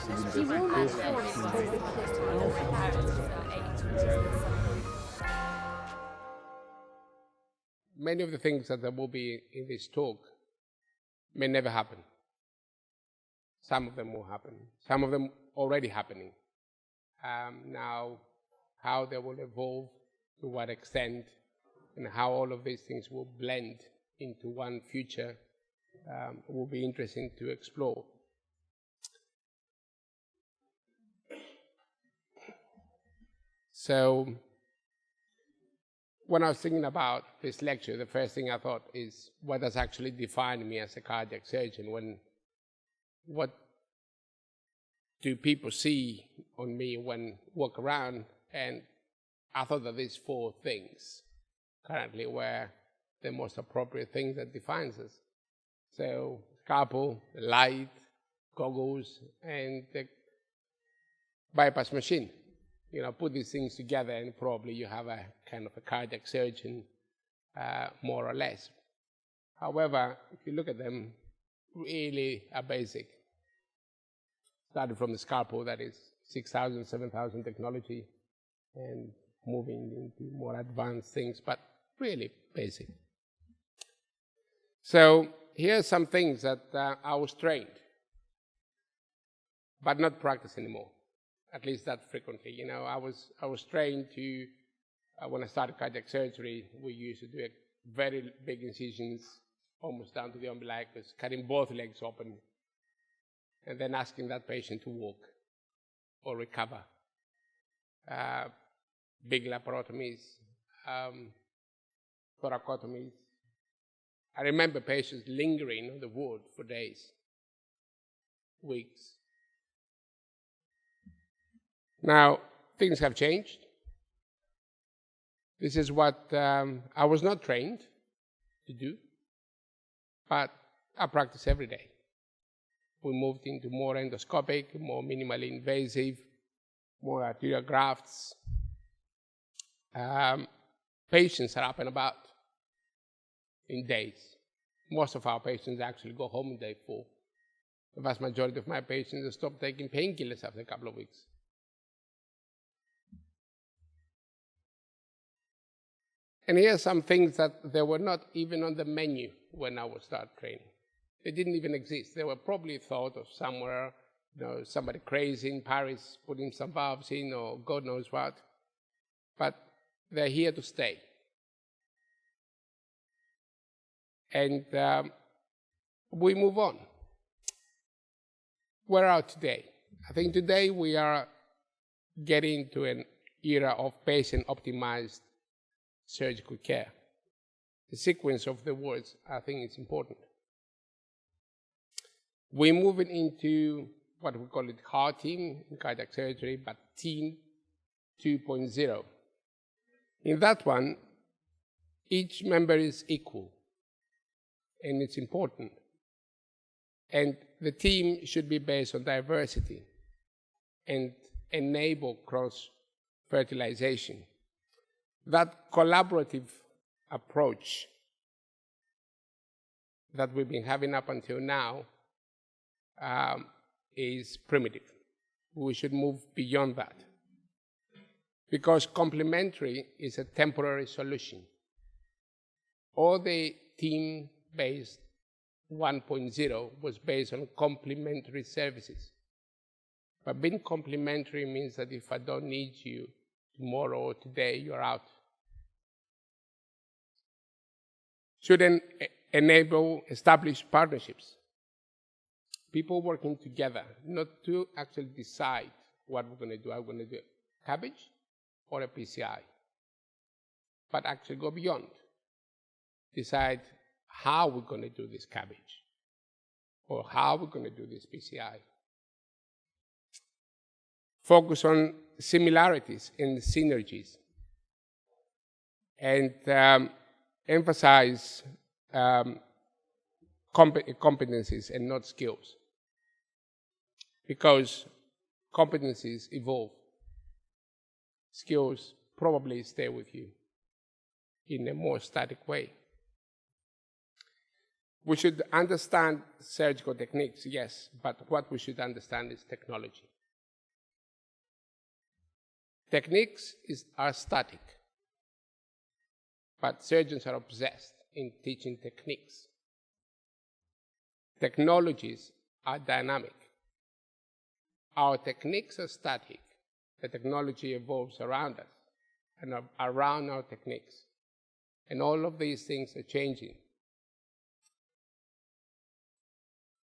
He will not Many of the things that will be in this talk may never happen. Some of them will happen. Some of them already happening. Now, how they will evolve, to what extent, and how all of these things will blend into one future will be interesting to explore. So, when I was thinking about this lecture, the first thing I thought is, what does actually define me as a cardiac surgeon? What do people see on me when walk around? And I thought that these four things currently were the most appropriate things that defines us. So, scalpel, light, goggles, and the bypass machine. Put these things together and probably you have a kind of a cardiac surgeon, more or less. However, if you look at them, really are basic. Starting from the scalpel, that is 6,000, 7,000 technology, and moving into more advanced things, but really basic. So here are some things that I was trained, but not practice anymore. At least that frequently. I was trained to, when I started cardiac surgery, we used to do very big incisions, almost down to the umbilicus, cutting both legs open, and then asking that patient to walk or recover. Big laparotomies, thoracotomies. I remember patients lingering on the ward for days, weeks. Now, things have changed. This is what I was not trained to do, but I practice every day. We moved into more endoscopic, more minimally invasive, more arterial grafts. Patients are up and about in days. Most of our patients actually go home in day 4. The vast majority of my patients have stopped taking painkillers after a couple of weeks. And here are some things that they were not even on the menu when I would start training. They didn't even exist. They were probably thought of somewhere, somebody crazy in Paris putting some valves in or God knows what. But they're here to stay. And we move on. Where are we today? I think today we are getting to an era of patient-optimized surgical care. The sequence of the words, I think, is important. We're moving into what we call it heart team in cardiac surgery, but team 2.0. In that one, each member is equal, and it's important. And the team should be based on diversity and enable cross-fertilization. That collaborative approach that we've been having up until now is primitive. We should move beyond that. Because complementary is a temporary solution. All the team-based 1.0 was based on complementary services. But being complementary means that if I don't need you tomorrow or today, you're out. Should enable established partnerships. People working together, not to actually decide what we're going to do. Are we going to do a cabbage or a PCI? But actually go beyond. Decide how we're going to do this cabbage or how we're going to do this PCI. Focus on similarities and synergies. And emphasize competencies and not skills. Because competencies evolve. Skills probably stay with you in a more static way. We should understand surgical techniques, yes, but what we should understand is technology. Techniques are static, but surgeons are obsessed in teaching techniques. Technologies are dynamic. Our techniques are static. The technology evolves around us and around our techniques. And all of these things are changing.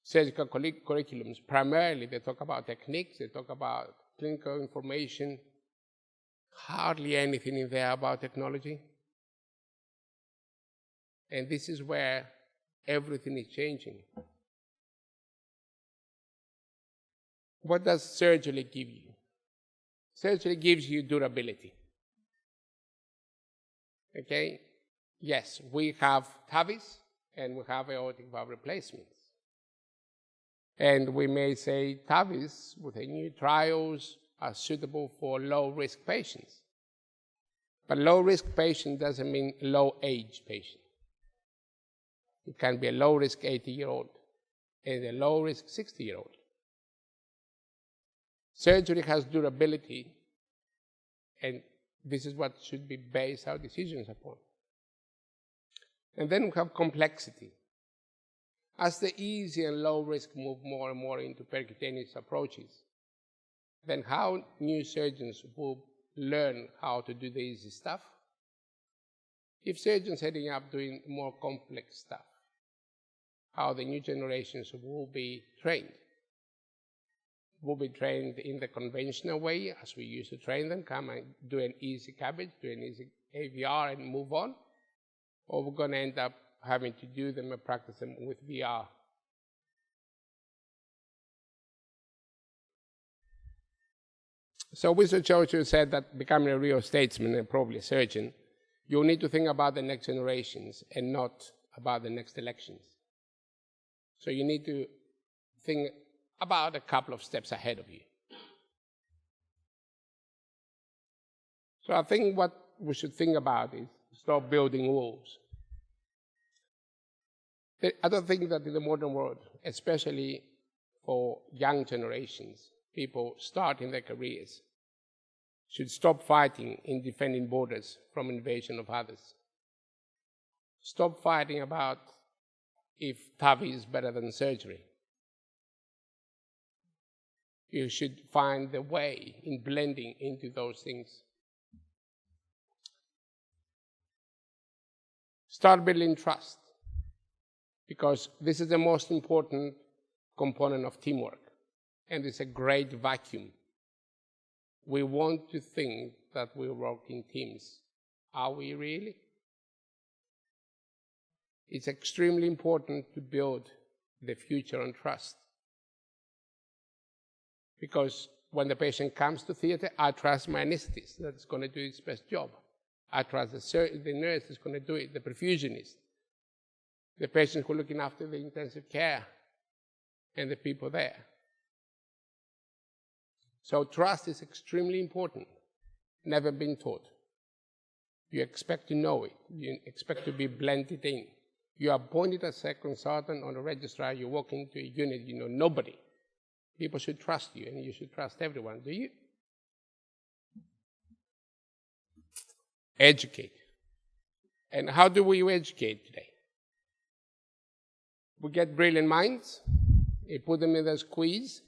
Surgical curriculums, primarily they talk about techniques, they talk about clinical information, hardly anything in there about technology. And this is where everything is changing. What does surgery give you? Surgery gives you durability. Okay? Yes, we have TAVIs and we have aortic valve replacements. And we may say TAVIs with the new trials are suitable for low-risk patients. But low-risk patient doesn't mean low-age patient. It can be a low-risk 80-year-old and a low-risk 60-year-old. Surgery has durability, and this is what should be based our decisions upon. And then we have complexity. As the easy and low risk move more and more into percutaneous approaches, then how new surgeons will learn how to do the easy stuff? If surgeons ending up doing more complex stuff, how the new generations will be trained? Will be trained in the conventional way, as we used to train them, come and do an easy CABG, do an easy AVR and move on? Or we're going to end up having to do them and practice them with VR. So Winston Churchill said that becoming a real statesman and probably a surgeon, you'll need to think about the next generations and not about the next elections. So you need to think about a couple of steps ahead of you. So I think what we should think about is stop building walls. I don't think that in the modern world, especially for young generations, people starting their careers, should stop fighting in defending borders from invasion of others. Stop fighting about if TAVI is better than surgery. You should find the way in blending into those things. Start building trust, because this is the most important component of teamwork, and it's a great vacuum. We want to think that we work in teams. Are we really? It's extremely important to build the future on trust. Because when the patient comes to theater, I trust my anesthetist that's going to do its best job. I trust the nurse that's going to do it, the perfusionist, the patient who's looking after the intensive care, and the people there. So trust is extremely important, never been taught. You expect to know it. You expect to be blended in. You are appointed as a consultant or a registrar, you walk into a unit, you know nobody. People should trust you, and you should trust everyone. Do you? Educate. And how do we educate today? We get brilliant minds, we put them in this quiz,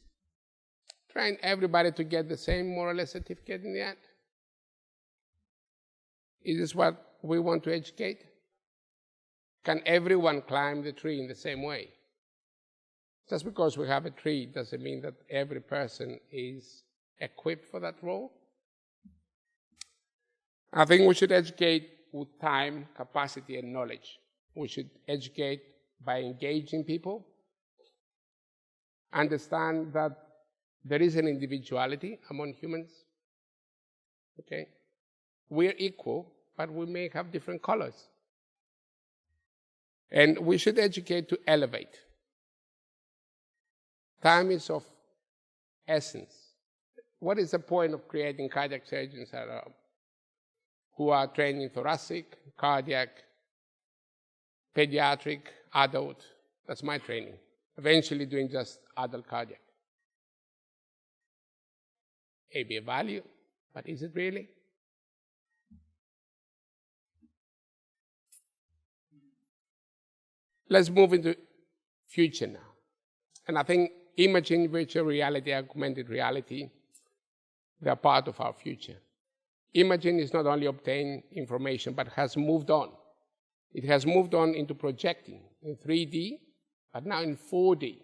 train everybody to get the same more or less certificate in the end. Is this what we want to educate? Can everyone climb the tree in the same way? Just because we have a tree doesn't mean that every person is equipped for that role. I think we should educate with time, capacity, and knowledge. We should educate by engaging people, understand that there is an individuality among humans. Okay? We're equal, but we may have different colors. And we should educate to elevate. Time is of essence. What is the point of creating cardiac surgeons who are trained in thoracic, cardiac, pediatric, adult, That's my training. Eventually doing just adult cardiac. It be a value, but is it really? Let's move into future now. And I think imaging, virtual reality, augmented reality, they're part of our future. Imaging is not only obtaining information, but has moved on. It has moved on into projecting in 3D, but now in 4D,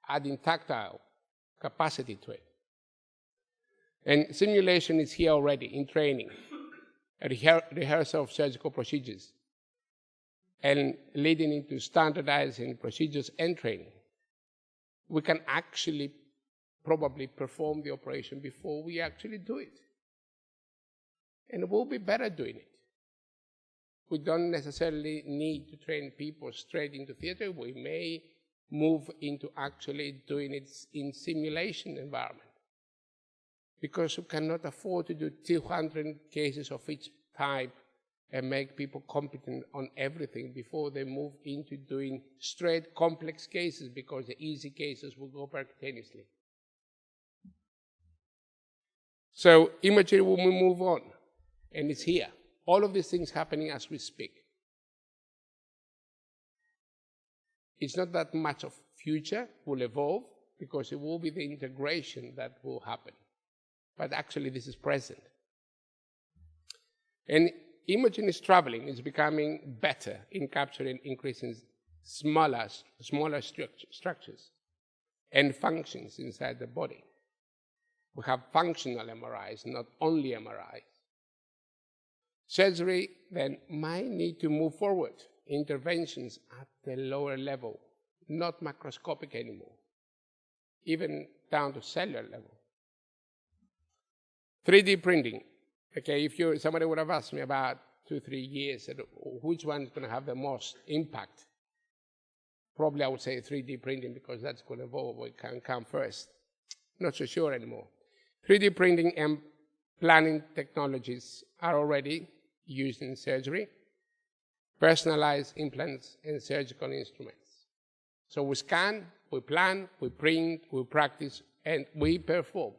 adding tactile capacity to it. And simulation is here already in training, a rehearsal of surgical procedures, and leading into standardizing procedures and training. We can actually probably perform the operation before we actually do it. And we'll be better doing it. We don't necessarily need to train people straight into theater. We may move into actually doing it in simulation environment, because we cannot afford to do 200 cases of each type and make people competent on everything before they move into doing straight complex cases, because the easy cases will go percutaneously. So imagery will move on, and it's here. All of these things happening as we speak. It's not that much of future will evolve, because it will be the integration that will happen. But actually this is present. And imaging is traveling, it's becoming better in capturing increasing smaller structures and functions inside the body. We have functional MRIs, not only MRIs. Surgery then might need to move forward, interventions at the lower level, not macroscopic anymore, even down to cellular level. 3D printing. Okay, if somebody would have asked me about 2-3 years, which one is going to have the most impact? Probably I would say 3D printing, because that's going to evolve, it can come first. Not so sure anymore. 3D printing and planning technologies are already used in surgery, personalized implants and surgical instruments. So we scan, we plan, we print, we practice, and we perform.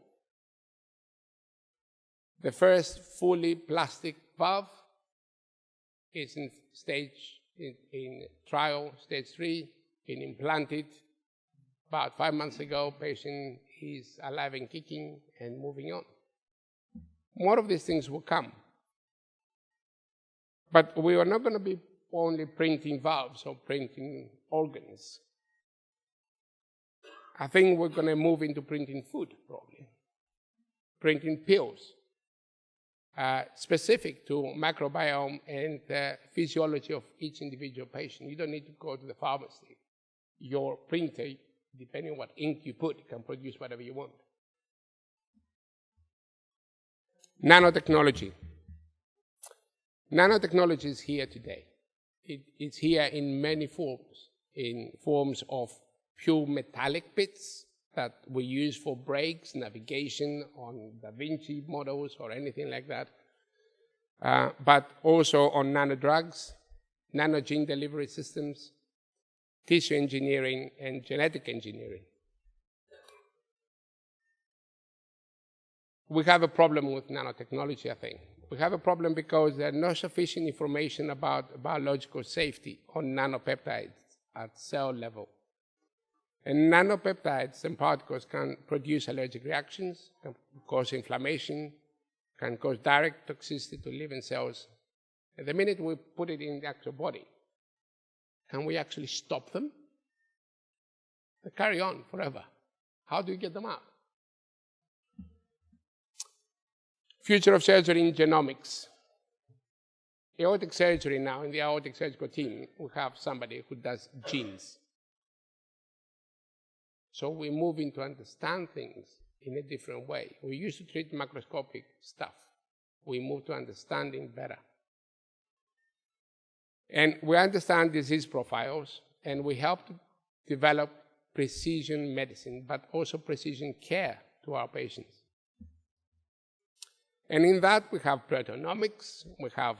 The first fully plastic valve is in trial, stage 3, been implanted. About 5 months ago, patient is alive and kicking and moving on. More of these things will come. But we are not going to be only printing valves or printing organs. I think we're going to move into printing food, probably. Printing pills, specific to microbiome and the physiology of each individual patient. You don't need to go to the pharmacy. Your printer, depending on what ink you put, can produce whatever you want. Nanotechnology. Nanotechnology is here today. It's here in many forms, in forms of pure metallic bits that we use for brakes, navigation on Da Vinci models or anything like that, but also on nanodrugs, nanogene delivery systems, tissue engineering, and genetic engineering. We have a problem with nanotechnology, I think. We have a problem because there's not sufficient information about biological safety on nanopeptides at cell level. And nanopeptides and particles can produce allergic reactions, can cause inflammation, can cause direct toxicity to living cells. And the minute we put it in the actual body, can we actually stop them? They carry on forever. How do you get them out? Future of surgery in genomics. Aortic surgery now, in the aortic surgical team, we have somebody who does genes. So we're moving to understand things in a different way. We used to treat macroscopic stuff. We move to understanding better. And we understand disease profiles, and we help to develop precision medicine, but also precision care to our patients. And in that, we have proteomics, we have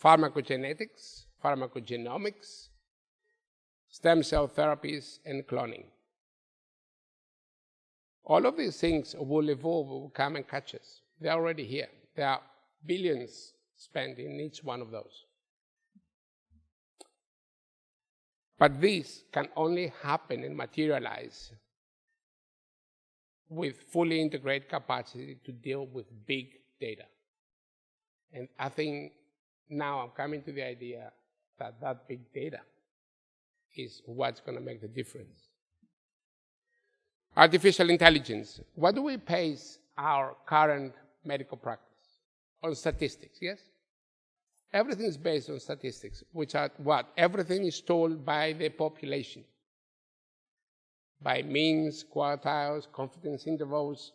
pharmacogenetics, pharmacogenomics, stem cell therapies, and cloning. All of these things will evolve, will come and catch us. They're already here. There are billions spent in each one of those. But this can only happen and materialize with fully integrated capacity to deal with big data. And I think now I'm coming to the idea that that big data is what's going to make the difference. Artificial intelligence. What do we base our current medical practice? On statistics, yes? Everything is based on statistics, which are what? Everything is told by the population, by means, quartiles, confidence intervals.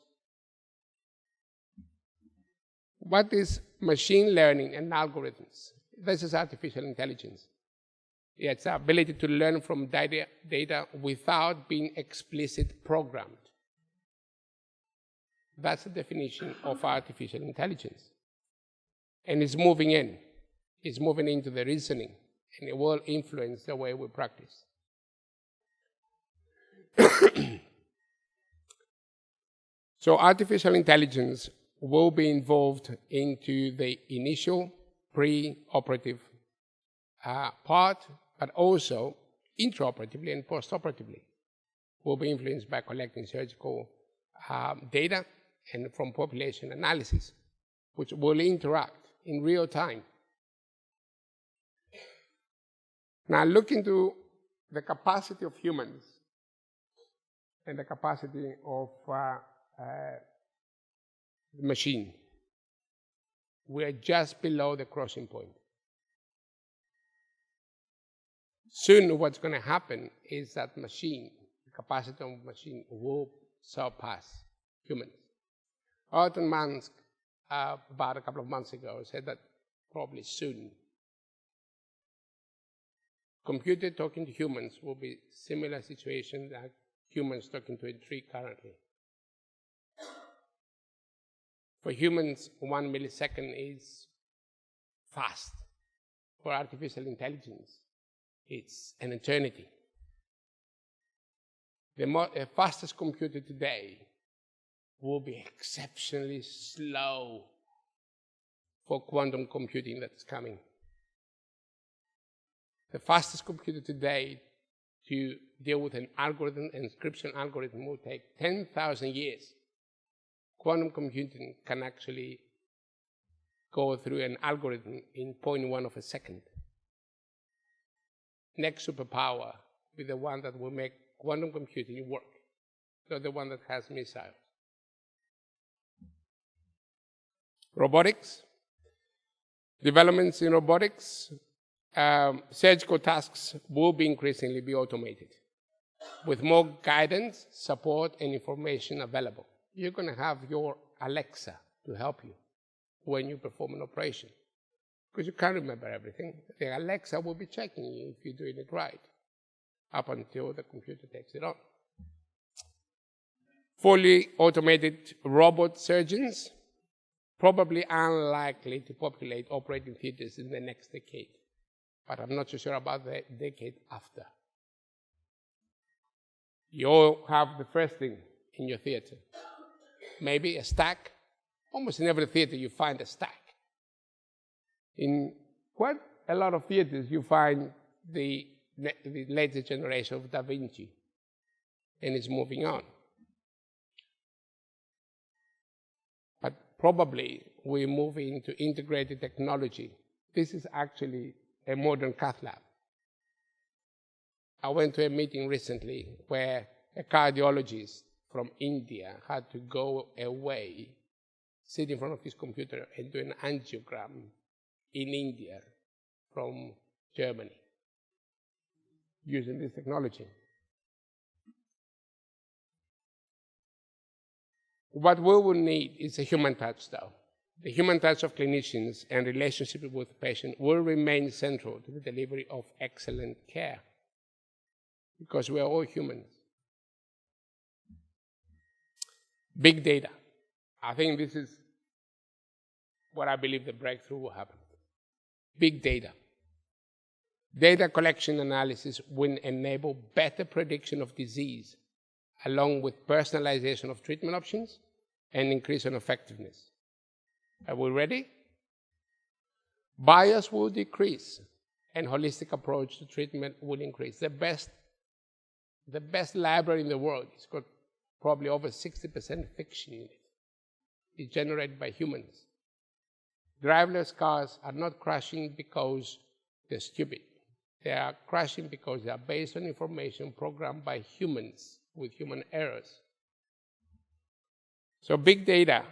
What is machine learning and algorithms? This is artificial intelligence. It's the ability to learn from data without being explicitly programmed. That's the definition of artificial intelligence. And it's moving in. It's moving into the reasoning, and it will influence the way we practice. So artificial intelligence will be involved into the initial pre-operative part, but also intraoperatively and postoperatively. Will be influenced by collecting surgical data and from population analysis, which will interact in real time. Now look into the capacity of humans and the capacity of the machine. We are just below the crossing point. Soon what's going to happen is that machine, the capacity of machine, will surpass humans. Elon Musk, about a couple of months ago, said that probably soon computer talking to humans will be similar situation like humans talking to a tree currently. For humans, 1 millisecond is fast. For artificial intelligence, it's an eternity. The fastest computer today will be exceptionally slow for quantum computing that's coming. The fastest computer today to deal with an algorithm, an encryption algorithm, will take 10,000 years. Quantum computing can actually go through an algorithm in 0.1 of a second. Next superpower will be the one that will make quantum computing work, not the one that has missiles. Robotics. Developments in robotics. Surgical tasks will be increasingly be automated with more guidance, support, and information available. You're going to have your Alexa to help you when you perform an operation, because you can't remember everything. The Alexa will be checking you if you're doing it right up until the computer takes it on. Fully automated robot surgeons, probably unlikely to populate operating theaters in the next decade. But I'm not so sure about the decade after. You all have the first thing in your theater. Maybe a stack. Almost in every theater you find a stack. In quite a lot of theaters you find the latest generation of Da Vinci, and it's moving on. But probably we move into integrated technology. This is actually a modern cath lab. I went to a meeting recently where a cardiologist from India had to go away, sit in front of his computer and do an angiogram in India from Germany using this technology. What we will need is a human touch, though. The human touch of clinicians and relationship with the patient will remain central to the delivery of excellent care, because we are all humans. Big data. I think this is what I believe the breakthrough will happen. Big data. Data collection analysis will enable better prediction of disease, along with personalization of treatment options and increase in effectiveness. Are we ready? Bias will decrease and holistic approach to treatment will increase. The best library in the world, it's got probably over 60% fiction in it. It's generated by humans. Driverless cars are not crashing because they're stupid. They are crashing because they are based on information programmed by humans with human errors. So big data.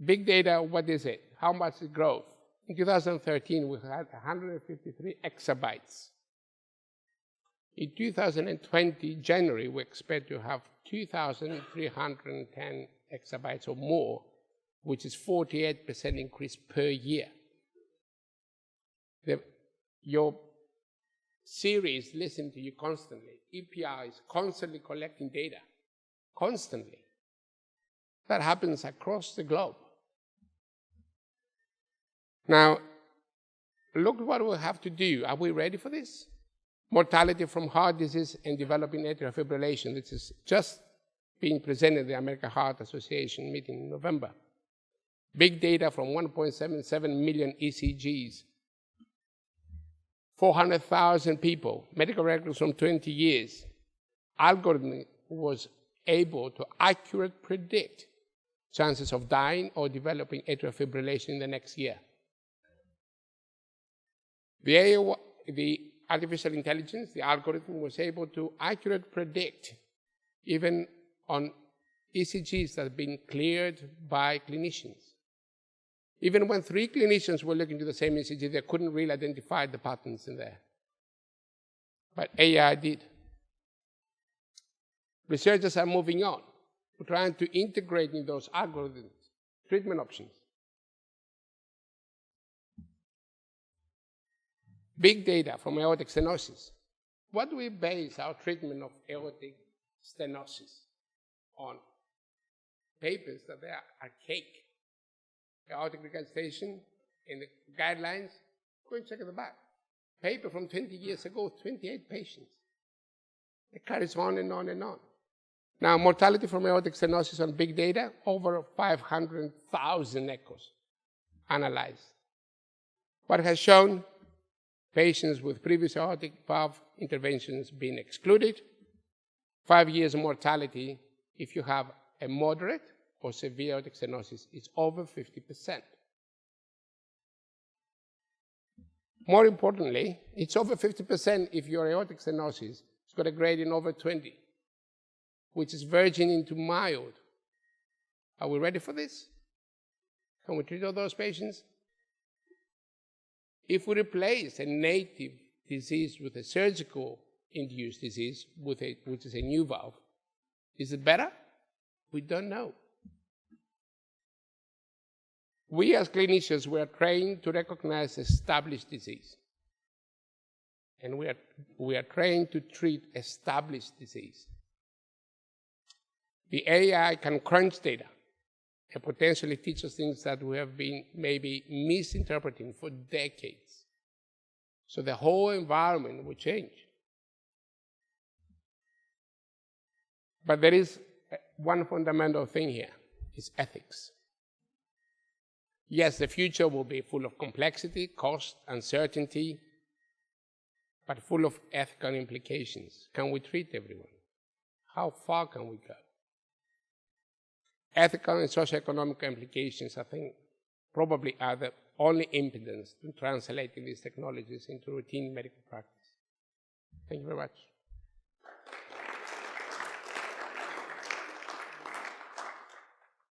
Big data, what is it? How much is growth? In 2013, we had 153 exabytes. In 2020, January, we expect to have 2,310 exabytes or more, which is 48% increase per year. Your series listen to you constantly. EPI is constantly collecting data, constantly. That happens across the globe. Now, look what we have to do. Are we ready for this? Mortality from heart disease and developing atrial fibrillation. This is just being presented at the American Heart Association meeting in November. Big data from 1.77 million ECGs, 400,000 people, medical records from 20 years. Algorithm was able to accurately predict chances of dying or developing atrial fibrillation in the next year. The artificial intelligence, the algorithm, was able to accurately predict even on ECGs that have been cleared by clinicians. Even when 3 clinicians were looking to the same ECG, they couldn't really identify the patterns in there. But AI did. Researchers are moving on. We're trying to integrate in those algorithms treatment options. Big data from aortic stenosis. What do we base our treatment of aortic stenosis on? Papers that they are archaic. Aortic regurgitation in the guidelines, go and check at the back. Paper from 20 years ago, 28 patients. It carries on and on and on. Now, mortality from aortic stenosis on big data, over 500,000 echoes analyzed. What has shown? Patients with previous aortic valve interventions being excluded. 5 years mortality if you have a moderate or severe aortic stenosis is over 50%. More importantly, it's over 50% if your aortic stenosis has got a gradient over 20, which is verging into mild. Are we ready for this? Can we treat all those patients? If we replace a native disease with a surgical induced disease, which is a new valve, is it better? We don't know. We as clinicians, we are trained to recognize established disease. And we are trained to treat established disease. The AI can crunch data and potentially teach us things that we have been maybe misinterpreting for decades. So the whole environment will change. But there is one fundamental thing here, is ethics. Yes, the future will be full of complexity, cost, uncertainty, but full of ethical implications. Can we treat everyone? How far can we go? Ethical and socioeconomic implications, I think, probably are the only impedance to translating these technologies into routine medical practice. Thank you very much.